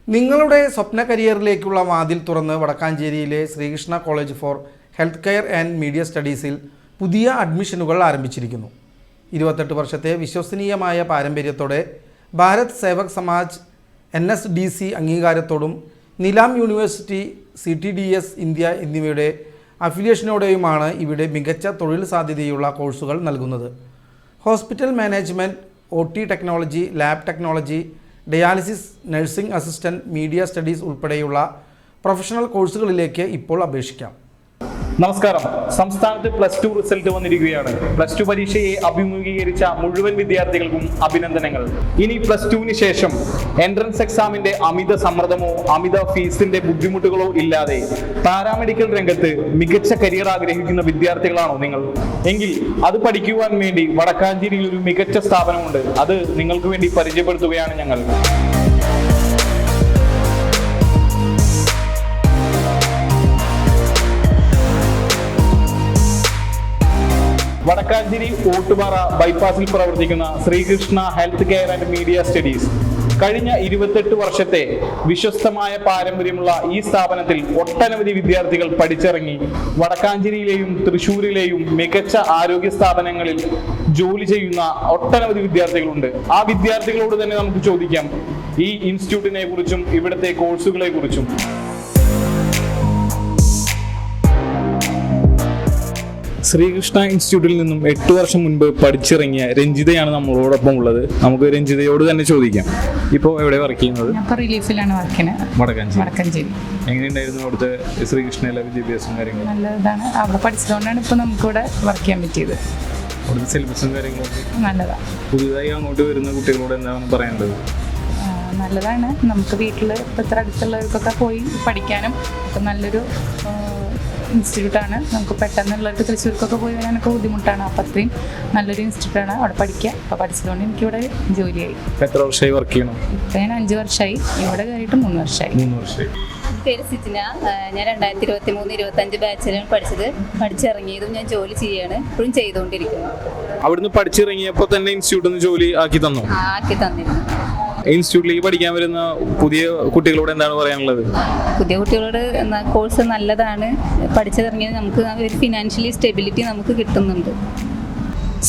നിങ്ങളുടെ സ്വപ്ന കരിയറിലേക്കുള്ള വാതിൽ തുറന്ന് വടക്കാഞ്ചേരിയിലെ Sreekrishna college for health care and media സ്റ്റഡീസിൽ പുതിയ അഡ്മിഷനുകൾ ആരംഭിച്ചിരിക്കുന്നു. 28 വർഷത്തെ വിശ്വസനീയമായ പാരമ്പര്യത്തോടെ ഭാരത് സേവക് സമാജ് NSDC അംഗീകാരത്തോടും നിലാം യൂണിവേഴ്സിറ്റി CTDS ഇന്ത്യ എന്നിവയുടെ അഫിലിയേഷനോടെയുമാണ് ഇവിടെ മികച്ച തൊഴിൽ സാധ്യതയുള്ള കോഴ്സുകൾ നൽകുന്നത്. Hospital management, OT technology, lab technology, dialysis, nursing assistant, media studies ഉൾപ്പെടെയുള്ള പ്രൊഫഷണൽ കോഴ്സുകളിലേക്ക് ഇപ്പോൾ അപേക്ഷിക്കാം. നമസ്കാരം. സംസ്ഥാനത്ത് +2 റിസൾട്ട് വന്നിരിക്കുകയാണ്. +2 പരീക്ഷയെ അഭിമുഖീകരിച്ച മുഴുവൻ വിദ്യാർത്ഥികൾക്കും അഭിനന്ദനങ്ങൾ. ഇനി +2വിന് ശേഷം എൻട്രൻസ് എക്സാമിന്റെ അമിത സമ്മർദ്ദമോ അമിത ഫീസിന്റെ ബുദ്ധിമുട്ടുകളോ ഇല്ലാതെ പാരാമെഡിക്കൽ രംഗത്ത് മികച്ച കരിയർ ആഗ്രഹിക്കുന്ന വിദ്യാർത്ഥികളാണോ നിങ്ങൾ? എങ്കിൽ അത് പഠിക്കുവാൻ വേണ്ടി വടക്കാഞ്ചേരിയിൽ ഒരു മികച്ച സ്ഥാപനമുണ്ട്. അത് നിങ്ങൾക്ക് വേണ്ടി പരിചയപ്പെടുത്തുകയാണ് ഞങ്ങൾ. വടക്കാഞ്ചേരി ഓട്ടുപാറ ബൈപ്പാസിൽ പ്രവർത്തിക്കുന്ന Sreekrishna health care and media studies. കഴിഞ്ഞ 28 വർഷത്തെ വിശ്വസ്തമായ പാരമ്പര്യമുള്ള ഈ സ്ഥാപനത്തിൽ ഒട്ടനവധി വിദ്യാർത്ഥികൾ പഠിച്ചിറങ്ങി വടക്കാഞ്ചേരിയിലെയും തൃശ്ശൂരിലെയും മികച്ച ആരോഗ്യ സ്ഥാപനങ്ങളിൽ ജോലി ചെയ്യുന്ന ഒട്ടനവധി വിദ്യാർത്ഥികളുണ്ട്. ആ വിദ്യാർത്ഥികളോട് തന്നെ നമുക്ക് ചോദിക്കാം ഈ ഇൻസ്റ്റിറ്റ്യൂട്ടിനെ കുറിച്ചും ഇവിടുത്തെ കോഴ്സുകളെ കുറിച്ചും. ശ്രീകൃഷ്ണ ഇൻസ്റ്റിറ്റ്യൂട്ടിൽ നിന്നും 8 വർഷം മുൻപ് പഠിച്ചിറങ്ങിയ രഞ്ജിതയാണ് നമ്മളോടൊപ്പം ഉള്ളത്. നമുക്ക് രഞ്ജിതയോട് തന്നെ ചോദിക്കാം. ഇപ്പോൾ എവിടെ വർക്ക് ചെയ്യുന്നത്? റിലീഫിലാണ് വർക്ക് ചെയ്യുന്നത്, വടക്കാഞ്ചേരി. എങ്ങനെയുണ്ടായിരുന്നു അവിടുത്തെ ശ്രീകൃഷ്ണയിലെ വിദ്യാഭ്യാസവും കാര്യങ്ങളും? നല്ലതാണ്. അവിടെ പഠിച്ചതുകൊണ്ടാണ് ഇപ്പോൾ നമുക്കിവിടെ വർക്ക് ചെയ്യാൻ പറ്റിയത്. അവിടുത്തെ സിലബസും കാര്യങ്ങളൊക്കെ നല്ലതാണ്. പുതുതായി അങ്ങോട്ട് വരുന്ന കുട്ടികളോട് എന്താണ് പറയേണ്ടത്? നല്ലതാണ്. നമുക്ക് വീട്ടിൽ ഇത്ര അടുത്തുള്ളവർക്കൊക്കെ പോയി പഠിക്കാനും ഇപ്പം നല്ലൊരു ഇൻസ്റ്റിറ്റ്യൂട്ടാണ്. നമുക്ക് പെട്ടെന്നുള്ളവർക്ക് തൃശ്ശൂർക്കൊക്കെ പോയി വരാനൊക്കെ ബുദ്ധിമുട്ടാണ്. അപ്പം അത്രയും നല്ലൊരു ഇൻസ്റ്റിറ്റ്യൂട്ടാണ്. അവിടെ പഠിക്കുക. അപ്പോൾ പഠിച്ചതുകൊണ്ട് എനിക്കിവിടെ ജോലിയായി. എത്ര വർഷമായി വർക്ക് ചെയ്യണം? ഇപ്പം ഞാൻ 5 വർഷമായി. ഇവിടെ കയറിയിട്ട് 3 വർഷമായി. പേര് സിറ്റിന. ഞാൻ 2023-25 ബാച്ചിലാണ് പഠിച്ചിറങ്ങിയതും ഞാൻ ജോലി ചെയ്യാണ്. ഇപ്പോഴും ചെയ്തുകൊണ്ടിരിക്കുന്നു. അവിടുന്ന് പഠിച്ചിറങ്ങിയപ്പോൾ തന്നെ ഇൻസ്റ്റിറ്റ്യൂട്ടിൽ ജോലി ആക്കി തന്നു? ആക്കി തന്നിരുന്നു. ഇൻസ്റ്റിറ്റ്യൂട്ടിലേക്ക് പഠിക്കാൻ വരുന്ന പുതിയ കുട്ടികളോട് എന്താണ് പറയാനുള്ളത്? പുതിയ കുട്ടികളോട് കോഴ്സ് നല്ലതാണ്. പഠിച്ചിറങ്ങിയത് നമുക്ക് ഒരു ഫിനാൻഷ്യലി സ്റ്റെബിലിറ്റി നമുക്ക് കിട്ടുന്നുണ്ട്.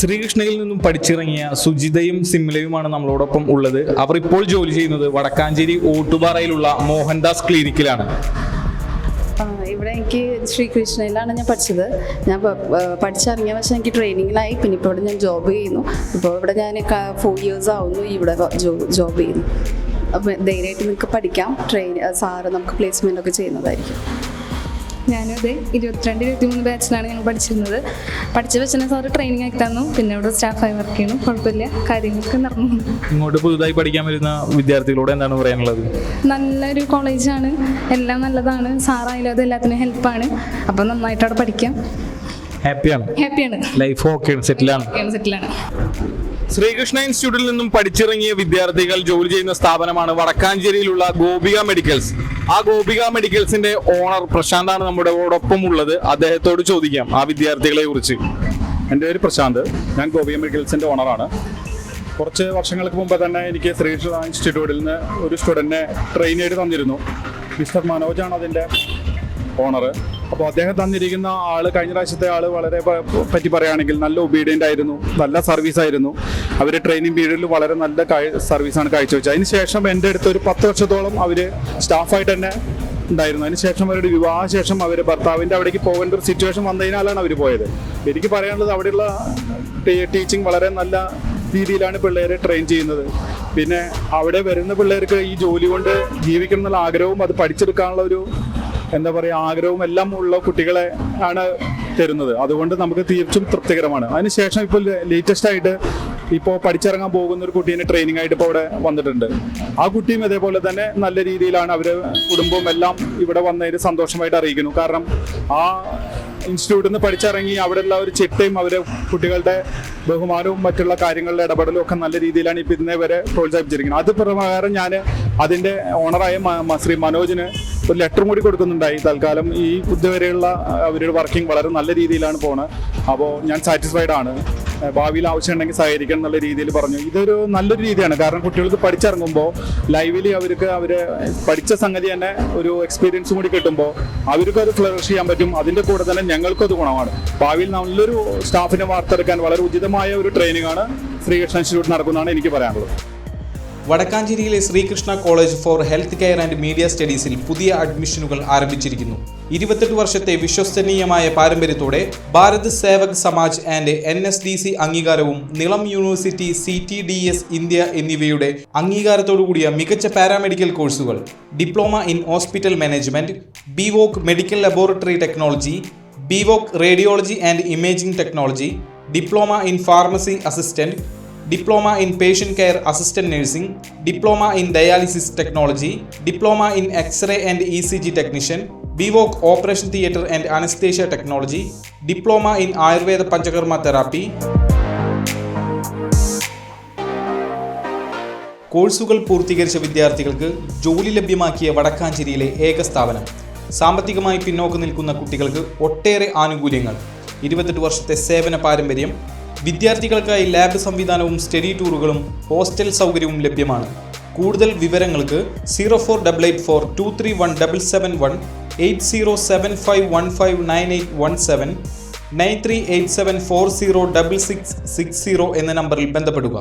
ശ്രീകൃഷ്ണയിൽ നിന്നും പഠിച്ചിറങ്ങിയ സുജിതയും സിംലയുമാണ് നമ്മളോടൊപ്പം ഉള്ളത്. അവർ ഇപ്പോൾ ജോലി ചെയ്യുന്നത് വടക്കാഞ്ചേരി ഓട്ടുപാറയിലുള്ള മോഹൻദാസ് ക്ലിനിക്കിലാണ്. ഇവിടെ എനിക്ക് ശ്രീകൃഷ്ണയിലാണ് ഞാൻ പഠിച്ചത്. ഞാൻ പഠിച്ചിറങ്ങിയ പക്ഷേ എനിക്ക് ട്രെയിനിങ്ങിലായി. പിന്നെ ഇപ്പോൾ ഇവിടെ ഞാൻ ജോബ് ചെയ്യുന്നു. ഇപ്പോൾ ഇവിടെ ഞാൻ 4 ഇയേഴ്സ് ആവുന്നു ഇവിടെ ജോബ് ചെയ്യുന്നു. അപ്പം ധൈര്യമായിട്ട് നിങ്ങൾക്ക് പഠിക്കാം. സാറ് നമുക്ക് പ്ലേസ്മെൻ്റ് ഒക്കെ ചെയ്യുന്നതായിരിക്കും. ഞാനത് 22-23 ബാച്ചിലാണ് ഞങ്ങൾ പഠിച്ചിരുന്നത്. പഠിച്ച വെച്ചാൽ സാറ് ട്രെയിനിങ് ആക്കി തന്നു. പിന്നെ ഇവിടെ സ്റ്റാഫായി വർക്ക് ചെയ്യുന്നു. കുഴപ്പമില്ല, കാര്യങ്ങളൊക്കെ നടന്നു. ഇങ്ങോട്ട് പുതുതായി പഠിക്കാൻ വരുന്ന വിദ്യാർത്ഥികളോട് എന്താണ് പറയാനുള്ളത്? നല്ലൊരു കോളേജാണ്, എല്ലാം നല്ലതാണ്. സാറായാലും അത് എല്ലാത്തിനും ഹെൽപ്പാണ്. അപ്പം നന്നായിട്ട് അവിടെ പഠിക്കാം. ഹാപ്പിയാണ്. Life okay, സെറ്റിലാണ്. ശ്രീകൃഷ്ണ ഇൻസ്റ്റിറ്റ്യൂട്ടിൽ നിന്നും പഠിച്ചിറങ്ങിയ വിദ്യാർത്ഥികൾ ജോലി ചെയ്യുന്ന സ്ഥാപനമാണ് വടക്കാഞ്ചേരിയിലുള്ള ഗോപിക മെഡിക്കൽസ്. ആ ഗോപിക മെഡിക്കൽസിന്റെ ഓണർ പ്രശാന്താണ് നമ്മുടെ ഒപ്പം ഉള്ളത്. അദ്ദേഹത്തോട് ചോദിക്കാം ആ വിദ്യാർത്ഥികളെ കുറിച്ച്. എൻ്റെ പേര് പ്രശാന്ത്. ഞാൻ ഗോപിക മെഡിക്കൽസിൻ്റെ ഓണറാണ്. കുറച്ച് വർഷങ്ങൾക്ക് മുമ്പ് തന്നെ എനിക്ക് ശ്രീകൃഷ്ണ ഇൻസ്റ്റിറ്റ്യൂട്ടിൽ നിന്ന് ഒരു സ്റ്റുഡൻറ്റിനെ ട്രെയിൻ ചെയ്ത് തന്നിരുന്നു. മിസ്റ്റർ മനോജാണ് അതിൻ്റെ ഓണർ. അപ്പോൾ അദ്ദേഹം തന്നിരിക്കുന്ന ആൾ, കഴിഞ്ഞ പ്രാവശ്യത്തെ ആൾ വളരെ പറ്റി പറയുകയാണെങ്കിൽ നല്ല ഒബീഡിയൻ്റ് ആയിരുന്നു, നല്ല സർവീസായിരുന്നു. അവർ ട്രെയിനിങ് പീരീഡിൽ വളരെ നല്ല സർവീസാണ് കാഴ്ചവെച്ചത്. അതിന് ശേഷം എൻ്റെ അടുത്ത് ഒരു 10 വർഷത്തോളം അവർ സ്റ്റാഫായിട്ട് തന്നെ ഉണ്ടായിരുന്നു. അതിനുശേഷം അവരുടെ വിവാഹശേഷം അവർ ഭർത്താവിൻ്റെ അവിടേക്ക് പോകേണ്ട ഒരു സിറ്റുവേഷൻ വന്നതിനാലാണ് അവർ പോയത്. എനിക്ക് പറയാനുള്ളത് അവിടെയുള്ള ടീച്ചിങ് വളരെ നല്ല രീതിയിലാണ് പിള്ളേരെ ട്രെയിൻ ചെയ്യുന്നത്. പിന്നെ അവിടെ വരുന്ന പിള്ളേർക്ക് ഈ ജോലി കൊണ്ട് ജീവിക്കണം എന്നുള്ള ആഗ്രഹവും അത് പഠിച്ചെടുക്കാനുള്ള ഒരു ആഗ്രഹവും എല്ലാം ഉള്ള കുട്ടികളെ ആണ് തരുന്നത്. അതുകൊണ്ട് നമുക്ക് തീർച്ചയായും തൃപ്തികരമാണ്. അതിനുശേഷം ഇപ്പോൾ ലേറ്റസ്റ്റ് ആയിട്ട് ഇപ്പോൾ പഠിച്ചിറങ്ങാൻ പോകുന്ന ഒരു കുട്ടീനെ ട്രെയിനിങ് ആയിട്ട് ഇപ്പോൾ ഇവിടെ വന്നിട്ടുണ്ട്. ആ കുട്ടിയും ഇതേപോലെ തന്നെ നല്ല രീതിയിലാണ് അവർ കുടുംബവും എല്ലാം ഇവിടെ വന്നതിന് സന്തോഷമായിട്ട് അറിയിക്കുന്നു. കാരണം ആ ഇൻസ്റ്റിറ്റ്യൂട്ടിൽ നിന്ന് പഠിച്ചിറങ്ങി അവിടെയുള്ള ഒരു ചിട്ടയും അവരെ കുട്ടികളുടെ ബഹുമാനവും മറ്റുള്ള കാര്യങ്ങളുടെ ഇടപെടലും ഒക്കെ നല്ല രീതിയിലാണ് ഇപ്പോൾ ഇന്നേ വരെ പ്രോത്സാഹിപ്പിച്ചിരിക്കുന്നത്. അത് പ്രകാരം ഞാൻ അതിൻ്റെ ഓണറായ ശ്രീ മനോജിന് ഒരു ലെറ്ററും കൂടി കൊടുക്കുന്നുണ്ടായി. തൽക്കാലം ഈ ഇതുവരെയുള്ള അവരുടെ വർക്കിംഗ് വളരെ നല്ല രീതിയിലാണ് പോകുന്നത്. അപ്പോൾ ഞാൻ സാറ്റിസ്ഫൈഡ് ആണ്. ഭാവിയിൽ ആവശ്യമുണ്ടെങ്കിൽ സഹകരിക്കണം എന്നുള്ള രീതിയിൽ പറഞ്ഞു. ഇതൊരു നല്ലൊരു രീതിയാണ്. കാരണം കുട്ടികൾക്ക് പഠിച്ചിറങ്ങുമ്പോൾ ലൈവിലി അവർക്ക് അവർ പഠിച്ച സംഗതി തന്നെ ഒരു എക്സ്പീരിയൻസും കൂടി കിട്ടുമ്പോൾ അവർക്ക് അത് ഫ്ലറിഷ് ചെയ്യാൻ പറ്റും. അതിൻ്റെ കൂടെ തന്നെ ഞങ്ങൾക്കും അത് ഗുണമാണ്. ഭാവിയിൽ നല്ലൊരു സ്റ്റാഫിനെ വാർത്തെടുക്കാൻ വളരെ ഉചിതമായ ഒരു ട്രെയിനിങ് ആണ് ശ്രീകൃഷ്ണ ഇൻസ്റ്റിറ്റ്യൂട്ട് നടക്കുന്നതാണ് എനിക്ക് പറയാനുള്ളത്. വടക്കാഞ്ചേരിയിലെ Sreekrishna college for health care and media സ്റ്റഡീസിൽ പുതിയ അഡ്മിഷനുകൾ ആരംഭിച്ചിരിക്കുന്നു. 28 വർഷത്തെ വിശ്വസനീയമായ പാരമ്പര്യത്തോടെ ഭാരത് സേവക് സമാജ് ആൻഡ് NSDC അംഗീകാരവും നിളം യൂണിവേഴ്സിറ്റി CTDS ഇന്ത്യ എന്നിവയുടെ അംഗീകാരത്തോടുകൂടിയ മികച്ച പാരാമെഡിക്കൽ കോഴ്സുകൾ, diploma in hospital management, BVOC medical laboratory technology, BVOC radiology and imaging technology, diploma in pharmacy assistant, Diploma in Patient Care Assistant Nursing, Diploma in Dialysis Technology, Diploma in X-ray and ECG Technician, BVOC Operation Theatre and Anesthesia Technology, Diploma in Ayurveda Panchakarma Therapy. കോഴ്സുകൾ പൂർത്തീകരിച്ച വിദ്യാർത്ഥികൾക്ക് ജോലി ലഭ്യമാക്കിയ വടക്കാഞ്ചേരിയിലെ ഏക സ്ഥാപനം. സാമ്പത്തികമായി പിന്നോക്കം നിൽക്കുന്ന കുട്ടികൾക്ക് ഒട്ടേറെ ആനുകൂല്യങ്ങൾ, 28 വർഷത്തെ സേവന പാരമ്പര്യം, വിദ്യാർത്ഥികൾക്കായി ലാബ് സംവിധാനവും സ്റ്റഡി ടൂറുകളും ഹോസ്റ്റൽ സൗകര്യവും ലഭ്യമാണ്. കൂടുതൽ വിവരങ്ങൾക്ക് 0488423171, 8075159817, 9387406660 എന്ന നമ്പറിൽ ബന്ധപ്പെടുക.